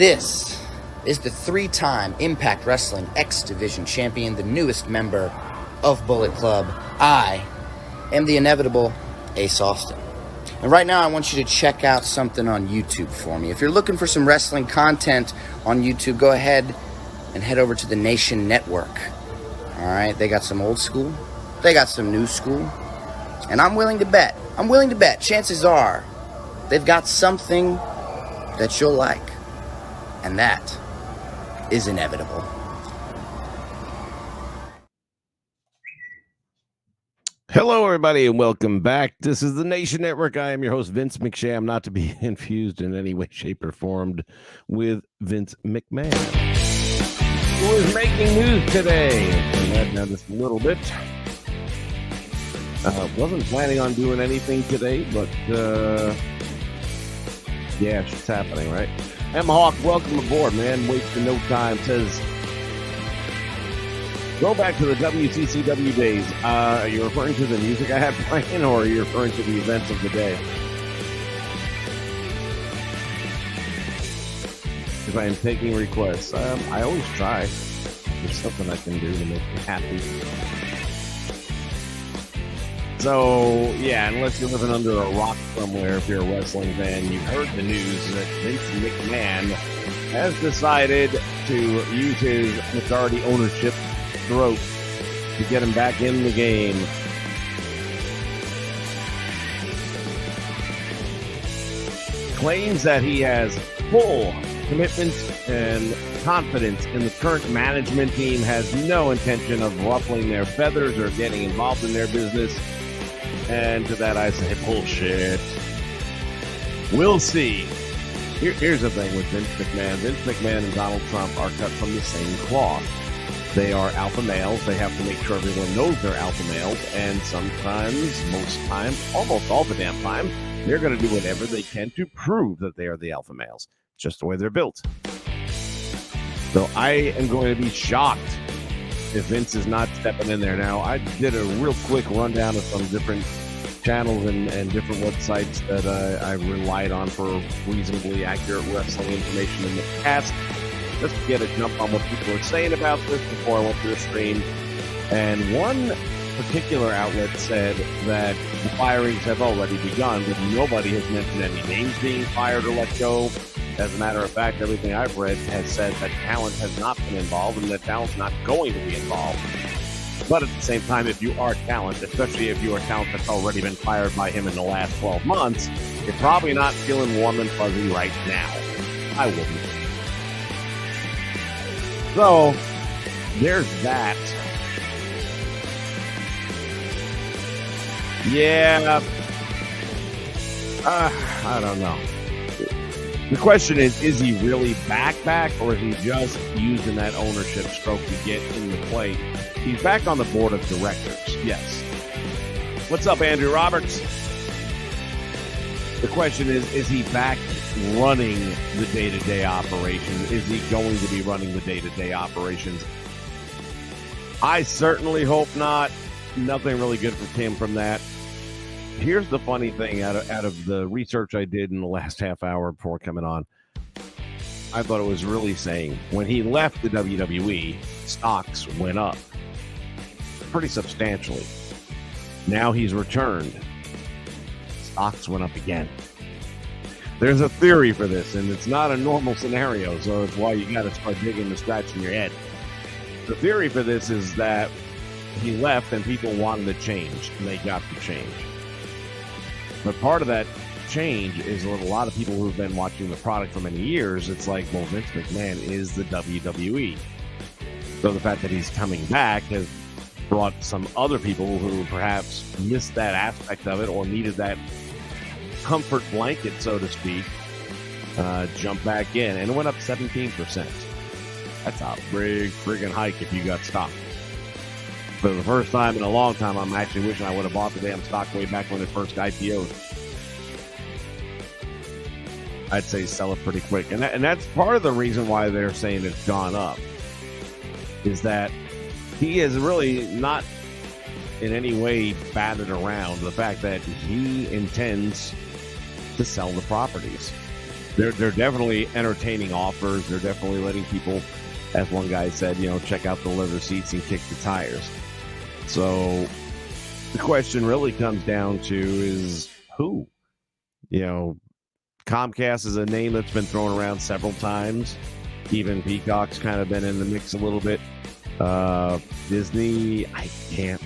This is the 3-time Impact Wrestling X Division champion, the newest member of Bullet Club. I am the inevitable Ace Austin. And right now I want you to check out something on YouTube for me. If you're looking for some wrestling content on YouTube, go ahead and head over to the Nation Network. All right, they got some old school, they got some new school, and I'm willing to bet, chances are they've got something that you'll like, and that is inevitable. Hello, everybody, and welcome back. This is the Nation Network. I am your host, Vince McSham, not to be confused in any way, shape, or form with Vince McMahon, who is making news today. Turn that down just a little bit. Wasn't planning on doing anything today, but yeah, it's happening, right? Emma Hawk, welcome aboard, man. Wasting no time. Says, go back to the WCCW days. Are you referring to the music I had playing, or are you referring to the events of the day? If I am taking requests, I always try. There's something I can do to make me happy. So, yeah, unless you're living under a rock somewhere, if you're a wrestling fan, you've heard the news that Vince McMahon has decided to use his majority ownership throat to get him back in the game. Claims that he has full commitment and confidence in the current management team, has no intention of ruffling their feathers or getting involved in their business. And to that I say, bullshit. We'll see. Here's the thing with Vince McMahon. Vince McMahon and Donald Trump are cut from the same cloth. They are alpha males. They have to make sure everyone knows they're alpha males. And sometimes, most times, almost all the damn time, they're going to do whatever they can to prove that they are the alpha males. It's just the way they're built. So I am going to be shocked if Vince is not stepping in there. Now, I did a real quick rundown of some different channels and different websites that I relied on for reasonably accurate wrestling information in the past, just to get a jump on what people are saying about this before I went to the stream. And one particular outlet said that the firings have already begun, but nobody has mentioned any names being fired or let go. As a matter of fact, everything I've read has said that talent has not been involved and that talent's not going to be involved. But at the same time, if you are talent, especially if you are talent that's already been fired by him in the last 12 months, you're probably not feeling warm and fuzzy right now. I wouldn't. So, there's that. Yeah. I don't know. The question is he really back, or is he just using that ownership stroke to get in the play? He's back on the board of directors, yes. What's up, Andrew Roberts? The question is he back running the day-to-day operations? Is he going to be running the day-to-day operations? I certainly hope not. Nothing really good came from that. Here's the funny thing out of the research I did in the last half hour before coming on. I thought it was really saying when he left the WWE, stocks went up pretty substantially. Now he's returned. Stocks went up again. There's a theory for this, and it's not a normal scenario, so it's why you got to start digging and scratching your head. The theory for this is that he left and people wanted to change, and they got the change. But part of that change is with a lot of people who've been watching the product for many years. It's like, well, Vince McMahon is the WWE. So the fact that he's coming back has brought some other people who perhaps missed that aspect of it or needed that comfort blanket, so to speak, jump back in. And it went up 17%. That's a big friggin' hike if you got stock. For the first time in a long time, I'm actually wishing I would have bought the damn stock way back when it first IPO'd. I'd say sell it pretty quick. And that's part of the reason why they're saying it's gone up, is that he is really not in any way batted around the fact that he intends to sell the properties. they're definitely entertaining offers. They're definitely letting people, as one guy said, check out the leather seats and kick the tires. So the question really comes down to is who? Comcast is a name that's been thrown around several times. Even Peacock's kind of been in the mix a little bit. Disney, I can't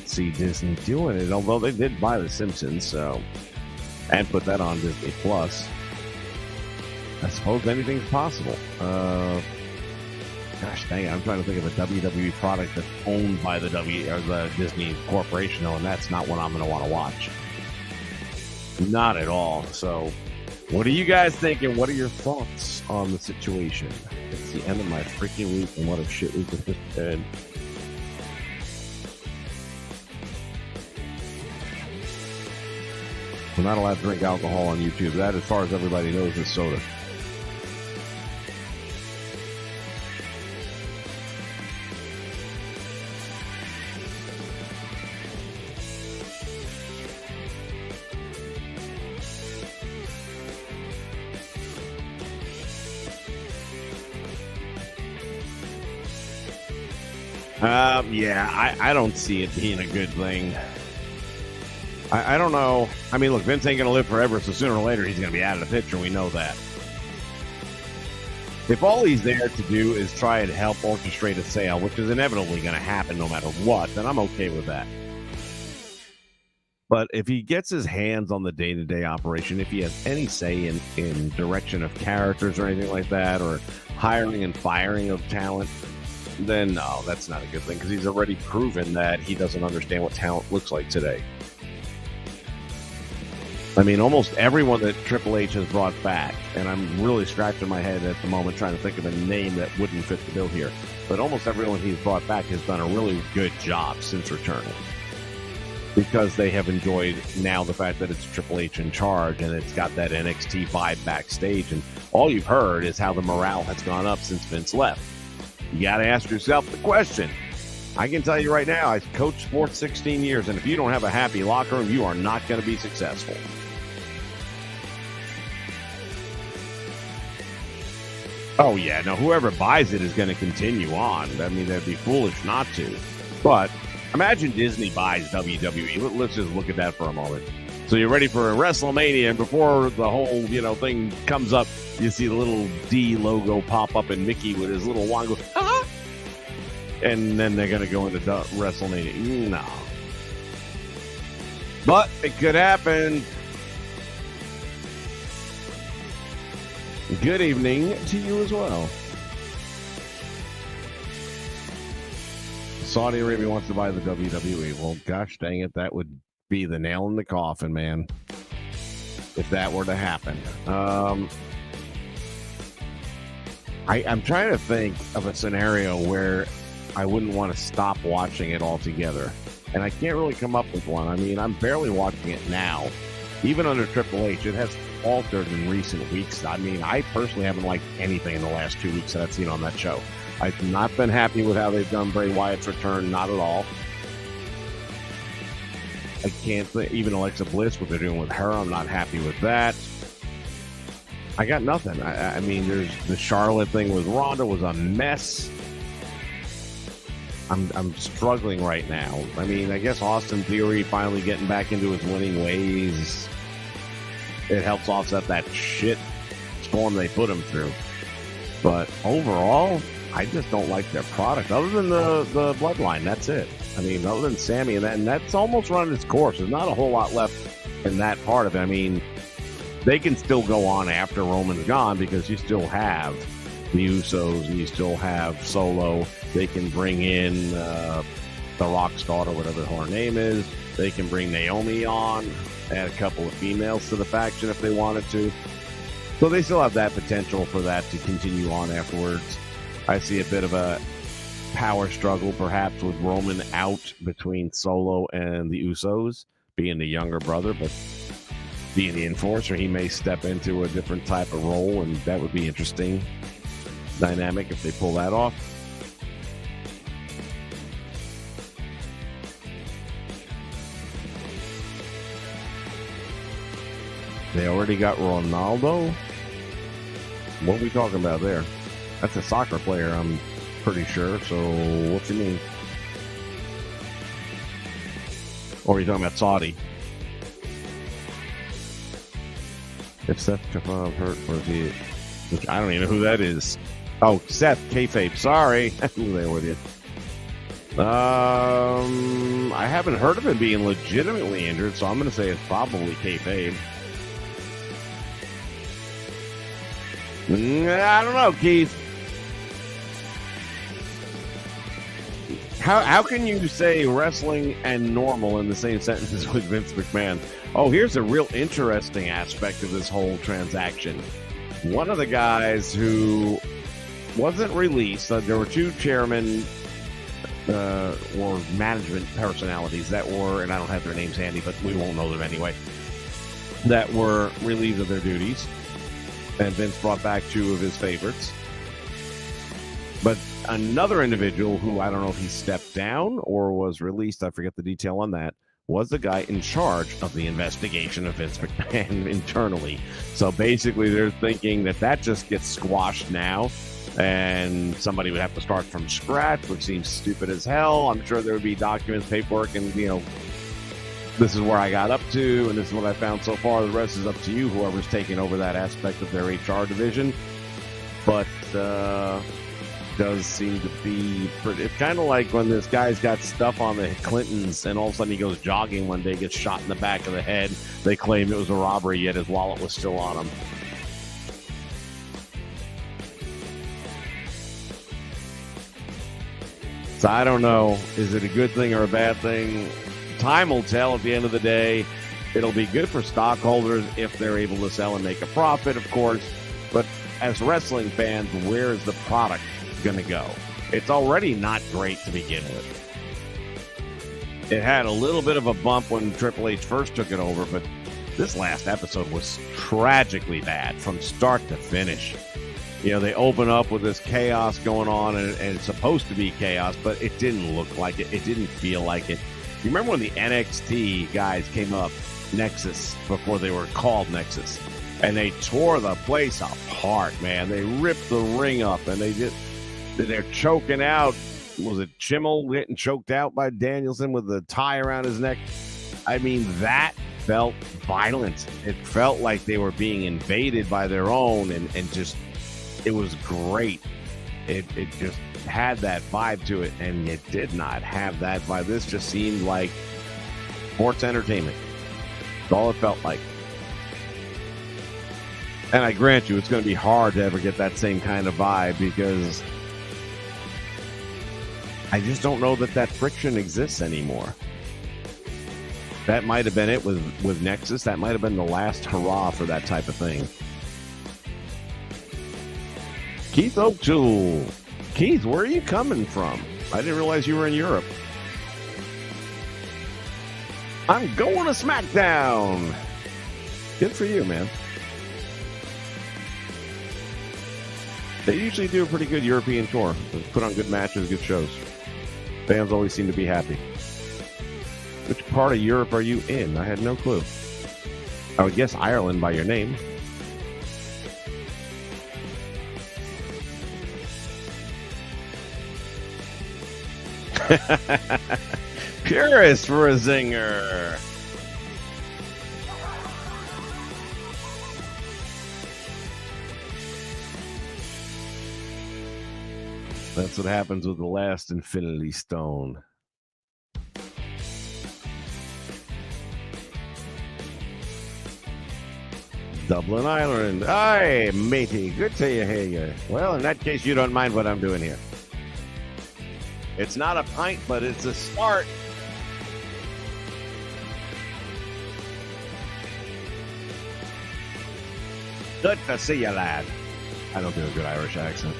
see Disney doing it, although they did buy The Simpsons, and put that on Disney Plus. I suppose anything's possible. Gosh dang it, I'm trying to think of a WWE product that's owned by the Disney Corporation, though, and that's not what I'm going to want to watch. Not at all. So, what are you guys thinking? What are your thoughts on the situation? It's the end of my freaking week, and what a shit week it's just been. We're not allowed to drink alcohol on YouTube. That, as far as everybody knows, is soda. I don't see it being a good thing. I don't know. I mean, look, Vince ain't going to live forever, so sooner or later he's going to be out of the picture. We know that. If all he's there to do is try and help orchestrate a sale, which is inevitably going to happen no matter what, then I'm okay with that. But if he gets his hands on the day-to-day operation, if he has any say in direction of characters or anything like that, or hiring and firing of talent, then no, that's not a good thing, because he's already proven that he doesn't understand what talent looks like today. I mean, almost everyone that Triple H has brought back, and I'm really scratching my head at the moment trying to think of a name that wouldn't fit the bill here, but almost everyone he's brought back has done a really good job since returning, because they have enjoyed now the fact that it's Triple H in charge, and it's got that NXT vibe backstage, and all you've heard is how the morale has gone up since Vince left. You got to ask yourself the question. I can tell you right now, I coached sports 16 years, and if you don't have a happy locker room, you are not going to be successful. Oh, yeah, no, whoever buys it is going to continue on. I mean, they'd be foolish not to. But imagine Disney buys WWE. Let's just look at that for a moment. So you're ready for a WrestleMania, and before the whole, thing comes up, you see the little D logo pop up and Mickey with his little wand go, ah! And then they're going to go into WrestleMania. No. But it could happen. Good evening to you as well. Saudi Arabia wants to buy the WWE. Well, gosh dang it, that would be the nail in the coffin, man, if that were to happen. I'm trying to think of a scenario where I wouldn't want to stop watching it altogether, and I can't really come up with one. I mean, I'm barely watching it now. Even under Triple H, it has altered in recent weeks. I mean, I personally haven't liked anything in the last 2 weeks that I've seen on that show. I've not been happy with how they've done Bray Wyatt's return, not at all. I can't think, even Alexa Bliss, what they're doing with her, I'm not happy with that. I got nothing. I mean, there's the Charlotte thing with Ronda was a mess. I'm struggling right now. I mean, I guess Austin Theory finally getting back into his winning ways, it helps offset that shit storm they put him through. But overall, I just don't like their product. Other than the bloodline, that's it. I mean, other than Sammy, and that's almost run its course. There's not a whole lot left in that part of it. I mean, they can still go on after Roman's gone, because you still have the Usos and you still have Solo. They can bring in the Rock's daughter, whatever her name is. They can bring Naomi on, add a couple of females to the faction if they wanted to. So they still have that potential for that to continue on afterwards. I see a bit of a power struggle perhaps with Roman out between Solo and the Usos, being the younger brother, but being the enforcer, he may step into a different type of role, and that would be interesting dynamic if they pull that off. They already got Ronaldo? What are we talking about there? That's a soccer player, I'm pretty sure. So, what you mean? Or are you talking about Saudi? If Seth Kafab hurt, was he? Which I don't even know who that is. Oh, Seth Kayfabe. Sorry, I'm there with you. I haven't heard of him being legitimately injured, so I'm going to say it's probably kayfabe. I don't know, Keith. How can you say wrestling and normal in the same sentences with Vince McMahon? Oh, here's a real interesting aspect of this whole transaction. One of the guys who wasn't released, there were two chairmen or management personalities that were, and I don't have their names handy, but we won't know them anyway, that were relieved of their duties. And Vince brought back two of his favorites. But another individual who, I don't know if he stepped down or was released, I forget the detail on that, was the guy in charge of the investigation of Vince McMahon internally. So basically they're thinking that just gets squashed now, and somebody would have to start from scratch, which seems stupid as hell. I'm sure there would be documents, paperwork, and, this is where I got up to, and this is what I found so far. The rest is up to you, whoever's taking over that aspect of their HR division. But does seem to be pretty. It's kind of like when this guy's got stuff on the Clintons, and all of a sudden he goes jogging one day, gets shot in the back of the head. They claim it was a robbery, yet his wallet was still on him. So I don't know. Is it a good thing or a bad thing? Time will tell at the end of the day. It'll be good for stockholders if they're able to sell and make a profit, of course. But as wrestling fans, where is the product going to go? It's already not great to begin with. It had a little bit of a bump when Triple H first took it over, but this last episode was tragically bad from start to finish. They open up with this chaos going on, and it's supposed to be chaos, but it didn't look like it. It didn't feel like it. You remember when the NXT guys came up, Nexus, before they were called Nexus, and they tore the place apart, man. They ripped the ring up, and they're choking out. Was it Chimmel getting choked out by Danielson with the tie around his neck? I mean, that felt violent. It felt like they were being invaded by their own, and just, it was great. It just had that vibe to it, and it did not have that vibe. This just seemed like sports entertainment. That's all it felt like. And I grant you, it's going to be hard to ever get that same kind of vibe, because I just don't know that friction exists anymore. That might have been it with Nexus. That might have been the last hurrah for that type of thing. Keith O'Toole. Keith, where are you coming from? I didn't realize you were in Europe. I'm going to SmackDown. Good for you, man. They usually do a pretty good European tour. They put on good matches, good shows. Fans always seem to be happy. Which part of Europe are you in? I had no clue. I would guess Ireland by your name. Purist for a zinger. That's what happens with the last Infinity Stone. Dublin, Ireland. Hi, matey. Good to hear you. Well, in that case, you don't mind what I'm doing here. It's not a pint, but it's a start. Good to see you, lad. I don't do a good Irish accent.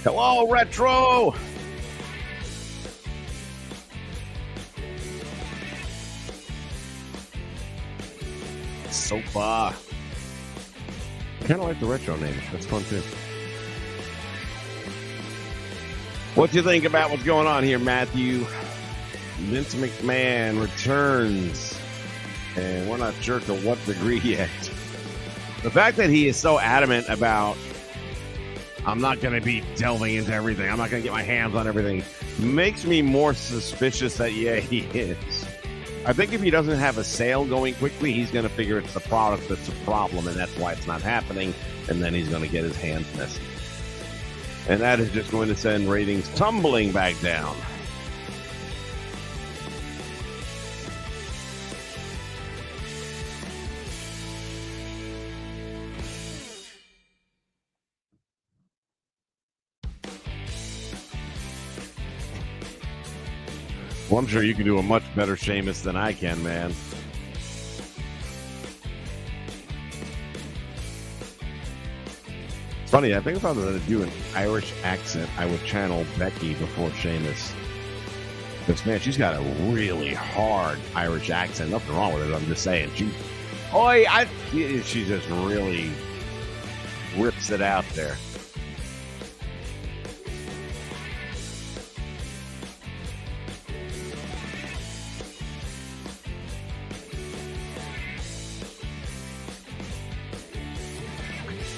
Hello, Retro! So far. Kind of like the Retro name. That's fun, too. What do you think about what's going on here, Matthew? Vince McMahon returns, and we're not sure to what degree yet. The fact that he is so adamant about, I'm not going to be delving into everything, I'm not going to get my hands on everything, makes me more suspicious that, yeah, he is. I think if he doesn't have a sale going quickly, he's going to figure it's the product that's a problem, and that's why it's not happening, and then he's going to get his hands messy. And that is just going to send ratings tumbling back down. Well, I'm sure you can do a much better Sheamus than I can, man. It's funny, I think if I was going to do an Irish accent, I would channel Becky before Sheamus. Because, man, she's got a really hard Irish accent. Nothing wrong with it, I'm just saying. She just really rips it out there.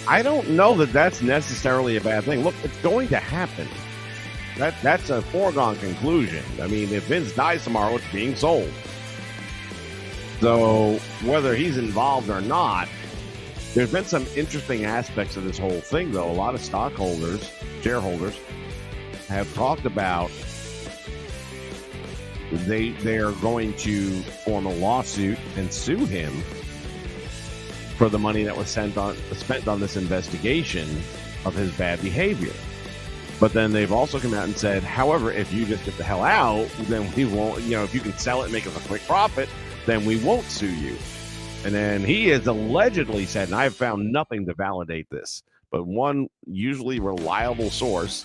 I don't know that that's necessarily a bad thing. Look, it's going to happen. That's a foregone conclusion. I mean, if Vince dies tomorrow, it's being sold. So whether he's involved or not, there's been some interesting aspects of this whole thing, though. A lot of shareholders, have talked about they are going to form a lawsuit and sue him for the money that was spent on this investigation of his bad behavior. But then they've also come out and said, however, if you just get the hell out, then we won't, if you can sell it and make us a quick profit, then we won't sue you. And then he has allegedly said, and I've found nothing to validate this, but one usually reliable source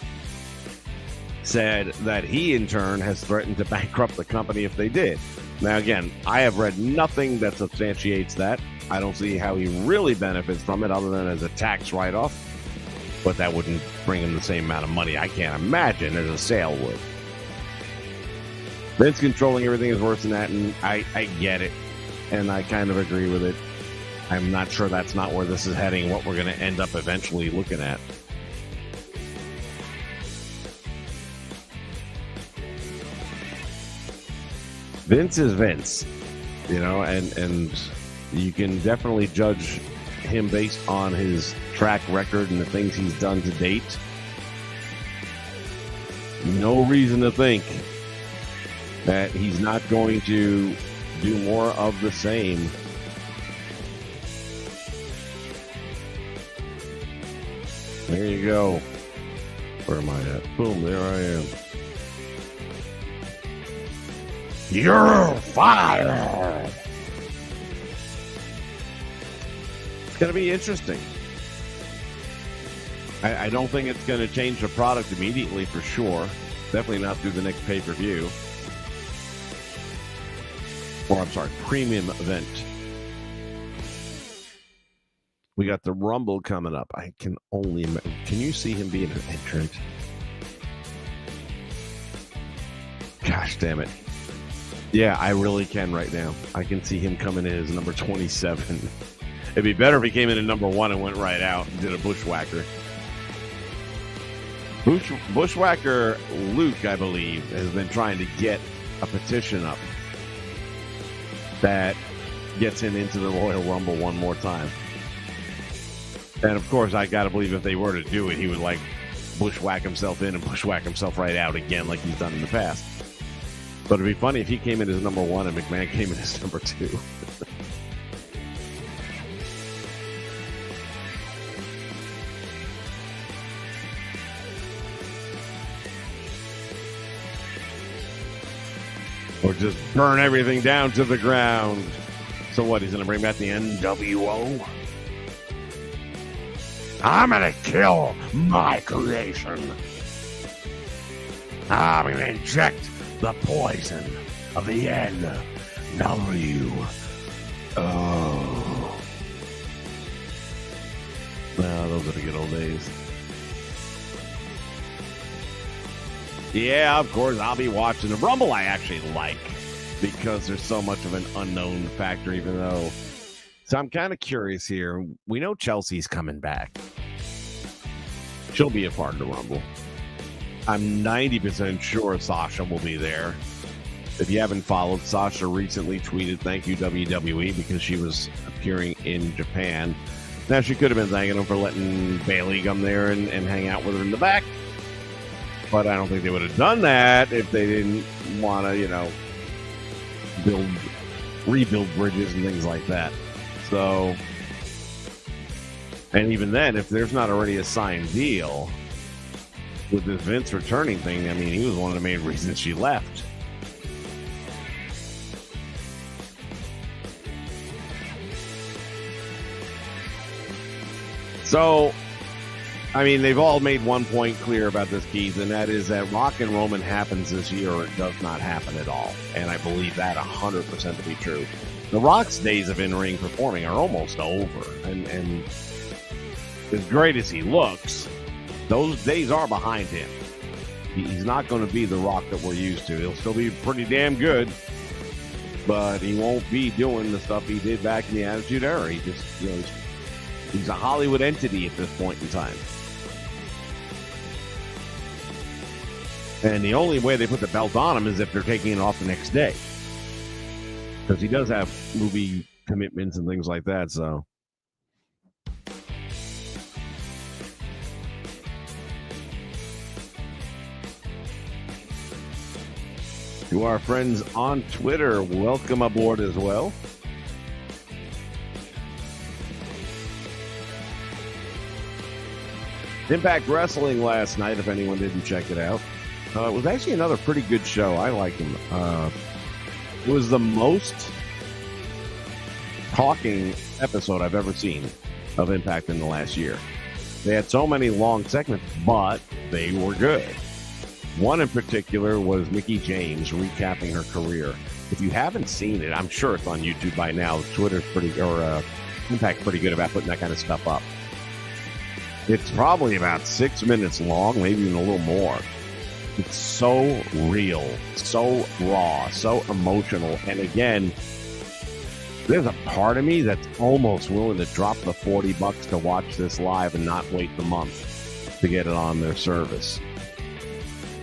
said that he in turn has threatened to bankrupt the company if they did. Now, again, I have read nothing that substantiates that. I don't see how he really benefits from it other than as a tax write-off, but that wouldn't bring him the same amount of money, I can't imagine, as a sale would. Vince controlling everything is worse than that, and I get it, and I kind of agree with it. I'm not sure that's not where this is heading, what we're going to end up eventually looking at. Vince is Vince, and you can definitely judge him based on his track record and the things he's done to date. No reason to think that he's not going to do more of the same. There you go. Where am I at? Boom, there I am. You're fired! It's going to be interesting. I don't think it's going to change the product immediately for sure. Definitely not through the next pay-per-view. Or, I'm sorry, premium event. We got the Rumble coming up. I can only imagine. Can you see him being an entrant? Gosh damn it. Yeah, I really can right now. I can see him coming in as number 27. It'd be better if he came in at number 1 and went right out and did a bushwhacker. Bushwhacker Luke, I believe, has been trying to get a petition up that gets him into the Royal Rumble one more time. And of course, I gotta believe if they were to do it, he would bushwhack himself in and bushwhack himself right out again like he's done in the past. But it'd be funny if he came in as number 1 and McMahon came in as number 2. Or just burn everything down to the ground. So what, he's going to bring back the NWO? I'm going to kill my creation. I'm going to inject the poison of the NWO. Those are the good old days. Yeah, of course, I'll be watching. The Rumble I actually like because there's so much of an unknown factor, even though. So I'm kind of curious here. We know Chelsea's coming back. She'll be a part of the Rumble. I'm 90% sure Sasha will be there. If you haven't followed, Sasha recently tweeted, "Thank you, WWE," because she was appearing in Japan. Now, she could have been thanking them for letting Bayley come there and hang out with her in the back. But I don't think they would have done that if they didn't want to, rebuild bridges and things like that. So, and even then, if there's not already a signed deal with this Vince returning thing, I mean, he was one of the main reasons she left. So, I mean, they've all made one point clear about this, Keith, and that is that Rock and Roman happens this year or it does not happen at all. And I believe that 100% to be true. The Rock's days of in-ring performing are almost over. And as great as he looks, those days are behind him. He's not going to be the Rock that we're used to. He'll still be pretty damn good, but he won't be doing the stuff he did back in the Attitude Era. He just, he's a Hollywood entity at this point in time. And the only way they put the belt on him is if they're taking it off the next day. Because he does have movie commitments and things like that, so. To our friends on Twitter, welcome aboard as well. Impact Wrestling last night, if anyone didn't check it out. It was actually another pretty good show. I liked him. It was the most talking episode I've ever seen of Impact in the last year. They had so many long segments, but they were good. One in particular was Mickie James recapping her career. If you haven't seen it, I'm sure it's on YouTube by now. Twitter's Impact's pretty good about putting that kind of stuff up. It's probably about 6 minutes long, maybe even a little more. It's so real, so raw, so emotional. And again, there's a part of me that's almost willing to drop the $40 to watch this live and not wait the month to get it on their service.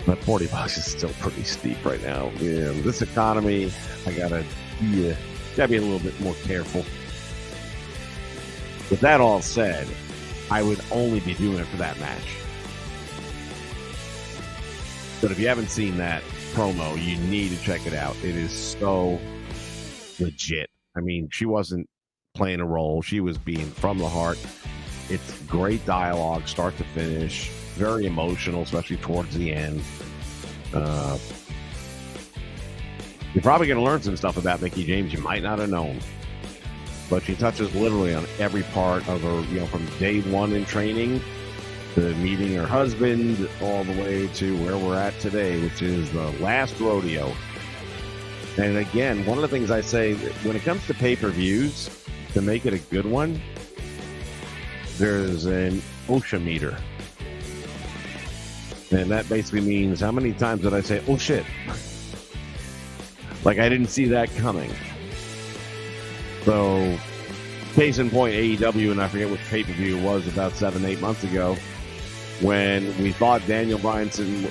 But $40 is still pretty steep right now. Yeah, this economy, I gotta be a little bit more careful. With that all said, I would only be doing it for that match. But if you haven't seen that promo, you need to check it out. It is so legit. I mean, she wasn't playing a role. She was being from the heart. It's great dialogue, start to finish. Very emotional, especially towards the end. You're probably going to learn some stuff about Mickie James you might not have known. But she touches literally on every part of her, from day one in training to meeting her husband all the way to where we're at today, which is the last rodeo. And again, one of the things I say, when it comes to pay-per-views, to make it a good one, there's an OSHA meter. And that basically means how many times did I say, oh shit? Like I didn't see that coming. So, case in point, AEW, and I forget which pay-per-view it was about 7-8 months ago, when we thought Bryan Danielson,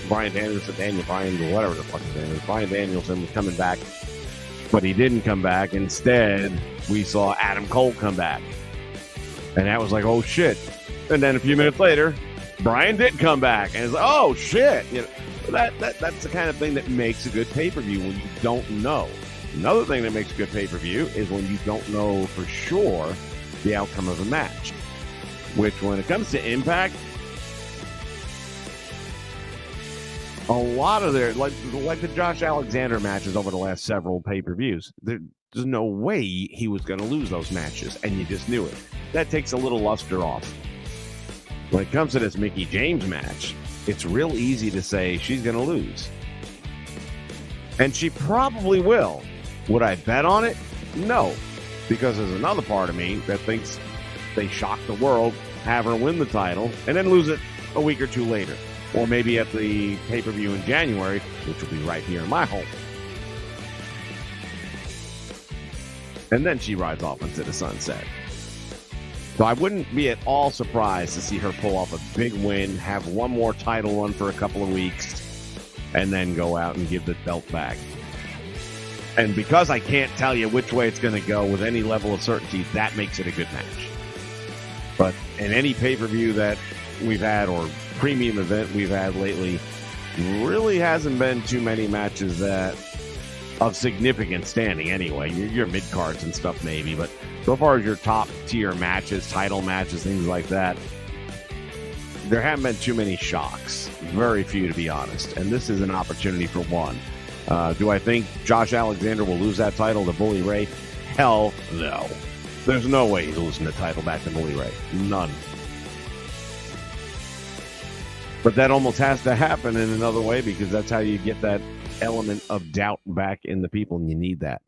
whatever the fuck his name is, Bryan Danielson was coming back, but he didn't come back. Instead, we saw Adam Cole come back. And that was like, oh shit. And then a few minutes later, Bryan did come back. And it's like, oh shit. That's the kind of thing that makes a good pay-per-view when you don't know. Another thing that makes a good pay-per-view is when you don't know for sure the outcome of a match. Which, when it comes to Impact, a lot of their, like the Josh Alexander matches over the last several pay-per-views, there's no way he was going to lose those matches, and you just knew it. That takes a little luster off. When it comes to this Mickie James match, it's real easy to say she's going to lose. And she probably will. Would I bet on it? No. Because there's another part of me that thinks they shock the world, have her win the title, and then lose it a week or two later. or maybe at the pay-per-view in January, which will be right here in my home. And then she rides off into the sunset. So I wouldn't be at all surprised to see her pull off a big win, have one more title run for a couple of weeks, and then go out and give the belt back. And because I can't tell you which way it's going to go with any level of certainty, that makes it a good match. But in any pay-per-view that we've had or premium event we've had lately, really hasn't been too many matches that of significant standing anyway. Your mid-cards and stuff maybe, but so far as your top-tier matches, title matches, things like that, there haven't been too many shocks. Very few, to be honest. And this is an opportunity for one. Do I think Josh Alexander will lose that title to Bully Ray? Hell no. There's no way he's losing the title back to Bully Ray. None. But that almost has to happen in another way, because that's how you get that element of doubt back in the people, and you need that.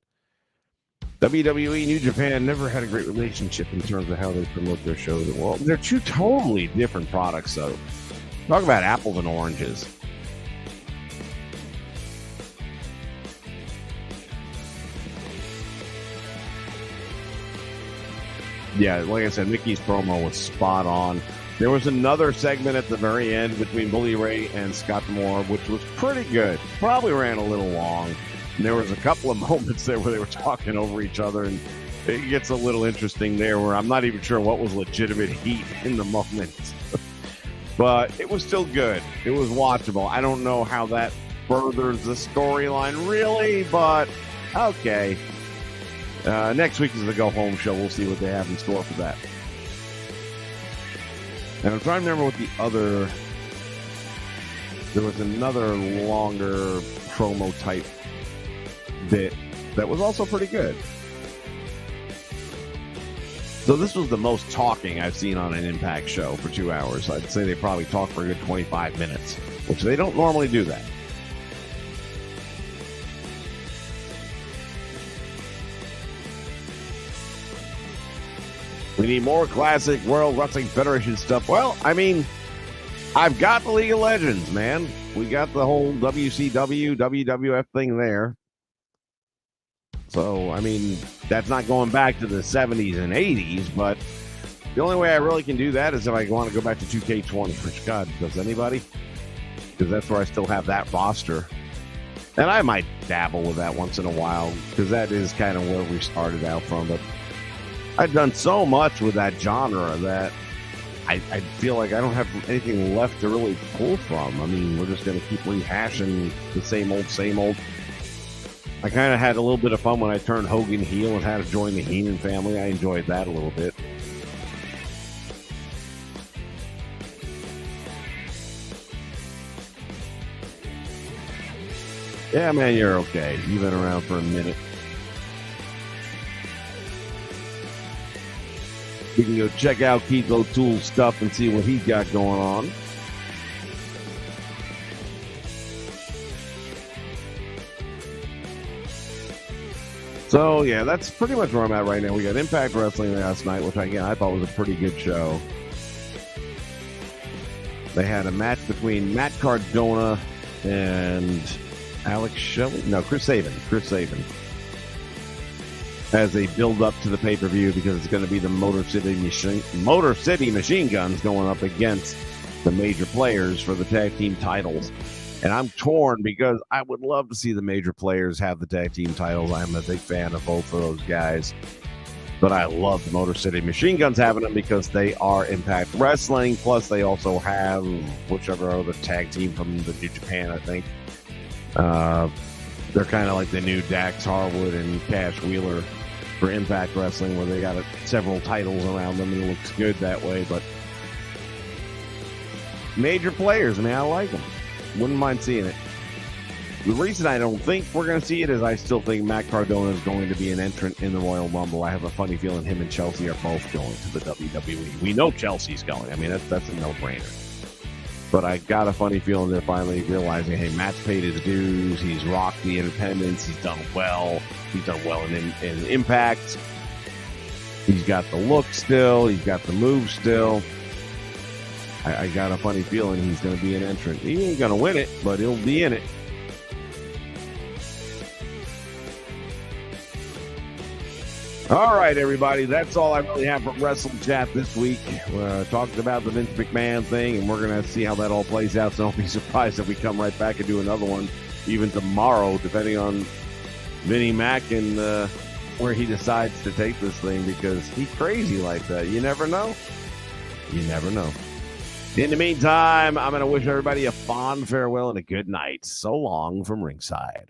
WWE, New Japan never had a great relationship in terms of how they promote their shows. Well, they're two totally different products, though. Talk about apples and oranges. Yeah, like I said, Mickey's promo was spot on. There was another segment at the very end between Bully Ray and Scott D'Amore, which was pretty good. Probably ran a little long. And there was a couple of moments there where they were talking over each other, and it gets a little interesting there where I'm not even sure what was legitimate heat in the moment. But it was still good. It was watchable. I don't know how that furthers the storyline really, but okay. Next week is the go-home show. We'll see what they have in store for that. And I'm trying to remember what the other... There was another longer promo-type bit that was also pretty good. So this was the most talking I've seen on an Impact show for 2 hours. I'd say they probably talked for a good 25 minutes, which they don't normally do that. We need more classic World Wrestling Federation stuff. Well, I mean, I've got the League of Legends, man. We got the whole WCW, WWF thing there. So, I mean, that's not going back to the 70s and 80s, but the only way I really can do that is if I want to go back to 2K20, which, God, does anybody? Because that's where I still have that roster. And I might dabble with that once in a while, because that is kind of where we started out from. But I've done so much with that genre that I feel like I don't have anything left to really pull from. I mean, we're just going to keep rehashing the same old. I kind of had a little bit of fun when I turned Hogan heel and had to join the Heenan family. I enjoyed that a little bit. Yeah, man, you're okay. You've been around for a minute. We can go check out Keith O'Toole's stuff and see what he's got going on. So, yeah, that's pretty much where I'm at right now. We got Impact Wrestling last night, which, again, I thought was a pretty good show. They had a match between Matt Cardona and Alex Shelley? No, Chris Sabin. As they build up to the pay-per-view, because it's going to be the Motor City Machine Guns going up against the major players for the tag team titles. And I'm torn because I would love to see the major players have the tag team titles. I'm a big fan of both of those guys. But I love the Motor City Machine Guns having them because they are Impact Wrestling. Plus, they also have whichever other tag team from the New Japan, I think. They're kind of like the new Dax Harwood and Cash Wheeler for Impact Wrestling, where they got several titles around them, and it looks good that way. But major players, man, I like them. Wouldn't mind seeing it. The reason I don't think we're going to see it is I still think Matt Cardona is going to be an entrant in the Royal Rumble. I have a funny feeling him and Chelsea are both going to the WWE. We know Chelsea's going. I mean, that's a no-brainer. But I got a funny feeling they're finally realizing, hey, Matt's paid his dues. He's rocked the independents. He's done well. He's done well in Impact. He's got the look still. He's got the move still. I got a funny feeling he's going to be an entrant. He ain't going to win it, but he'll be in it. All right, everybody. That's all I really have from WrestleChat this week. Talked about the Vince McMahon thing, and we're going to see how that all plays out. So don't be surprised if we come right back and do another one even tomorrow, depending on Vinnie Mac and where he decides to take this thing, because he's crazy like that. You never know. You never know. In the meantime, I'm going to wish everybody a fond farewell and a good night. So long from ringside.